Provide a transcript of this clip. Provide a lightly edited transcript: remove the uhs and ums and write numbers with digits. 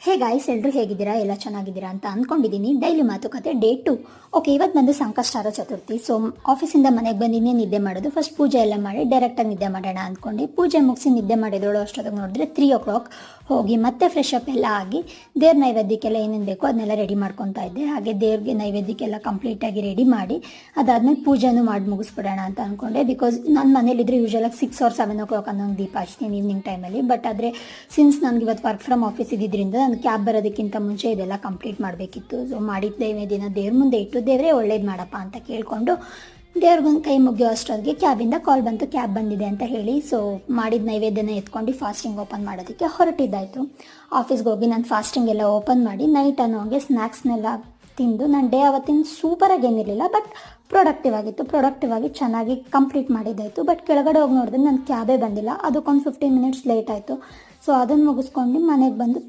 Hey guys, ಎಲ್ಲರೂ ಹೇಗಿದ್ದೀರಾ? ಎಲ್ಲ ಚೆನ್ನಾಗಿದ್ದೀರಾ ಅಂತ ಅಂದ್ಕೊಂಡಿದ್ದೀನಿ. ಡೈಲಿ ಮಾತುಕತೆ ಡೇ 2. ಓಕೆ, ಇವತ್ತು ಬಂದು ಸಂಕಷ್ಟಾರ ಚತುರ್ಥಿ. ಸೊ ಆಫೀಸಿಂದ ಮನೆಗೆ ಬಂದಿನೇ ನಿದ್ದೆ ಮಾಡೋದು. ಫಸ್ಟ್ ಪೂಜೆ ಎಲ್ಲ ಮಾಡಿ ಡೈರೆಕ್ಟಾಗಿ ನಿದ್ದೆ ಮಾಡೋಣ ಅಂದ್ಕೊಂಡು ಪೂಜೆ ಮುಗಿಸಿ ನಿದ್ದೆ ಮಾಡಿದೋಳು ಅಷ್ಟೊತ್ತಿಗೆ ನೋಡಿದ್ರೆ 3 o'clock. ಹೋಗಿ ಮತ್ತೆ ಫ್ರೆಶ್ ಅಪ್ ಎಲ್ಲ ಆಗಿ ದೇವ್ರ ನೈವೇದ್ಯಕ್ಕೆಲ್ಲ ಏನೇನು ಬೇಕೋ ಅದನ್ನೆಲ್ಲ ರೆಡಿ ಮಾಡ್ಕೊತಾ ಇದ್ದೆ. ಹಾಗೆ ದೇವ್ರಿಗೆ ನೈವೇದ್ಯಕ್ಕೆಲ್ಲ ಕಂಪ್ಲೀಟಾಗಿ ರೆಡಿ ಮಾಡಿ ಅದಾದಮೇಲೆ ಪೂಜೆನೂ ಮಾಡಿ ಮುಗಿಸ್ಬಿಡೋಣ ಅಂತ ಅಂದ್ಕೊಂಡೆ. ಬಿಕಾಸ್ ನಾನು ಮನೇಲಿದ್ದರೆ ಯೂಶಲಾಗಿ 6 or 7 o'clock ಅನ್ನೋಂಗೆ ದೀಪ ಹಚ್ತೀನಿ ಈವ್ನಿಂಗ್ ಟೈಮಲ್ಲಿ. ಬಟ್ ಆದರೆ ಸಿನ್ಸ್ ನನಗೆ ಇವತ್ತು ವರ್ಕ್ ಫ್ರಮ್ ಆಫೀಸ್ ಇದ್ದಿದ್ದರಿಂದ ನಾನು ಕ್ಯಾಬ್ ಬರೋದಕ್ಕಿಂತ ಮುಂಚೆ ಇದೆಲ್ಲ ಕಂಪ್ಲೀಟ್ ಮಾಡಬೇಕಿತ್ತು. ಸೊ ಮಾಡಿದ್ದೇ ದಿನ ದೇವ್ರ ಮುಂದೆ ಇಟ್ಟು ದೇವರೇ ಒಳ್ಳೇದು ಮಾಡಪ್ಪ ಅಂತ ಕೇಳಿಕೊಂಡು ದೇವ್ರಿಗೊಂದು ಕೈ ಮುಗಿಯೋ ಅಷ್ಟೊತ್ತಿಗೆ ಕ್ಯಾಬಿಂದ ಕಾಲ್ ಬಂತು, ಕ್ಯಾಬ್ ಬಂದಿದೆ ಅಂತ ಹೇಳಿ. ಸೊ ಮಾಡಿದ ನೈವೇದ್ಯನ ಎತ್ಕೊಂಡು ಫಾಸ್ಟಿಂಗ್ ಓಪನ್ ಮಾಡೋದಕ್ಕೆ ಹೊರಟಿದ್ದಾಯಿತು. ಆಫೀಸ್ಗೆ ಹೋಗಿ ನಾನು ಫಾಸ್ಟಿಂಗ್ ಎಲ್ಲ ಓಪನ್ ಮಾಡಿ ನೈಟ್ ಅನ್ನೋಂಗೆ ಸ್ನ್ಯಾಕ್ಸ್ನೆಲ್ಲ ತಿಂದು ನನ್ನ ಡೇ ಅವತ್ತಿನ ಸೂಪರಾಗಿ ಏನಿರಲಿಲ್ಲ, ಬಟ್ ಪ್ರೊಡಕ್ಟಿವ್ ಆಗಿ ಚೆನ್ನಾಗಿ ಕಂಪ್ಲೀಟ್ ಮಾಡಿದ್ದಾಯಿತು. ಬಟ್ ಕೆಳಗಡೆ ಹೋಗಿ ನೋಡಿದ್ರೆ ನನ್ನ ಕ್ಯಾಬೇ ಬಂದಿಲ್ಲ. ಅದಕ್ಕೊಂದು 15 minutes ಲೇಟ್ ಆಯಿತು. ಸೊ ಅದನ್ನು ಮುಗಿಸ್ಕೊಂಡು ಮನೆಗೆ ಬಂದು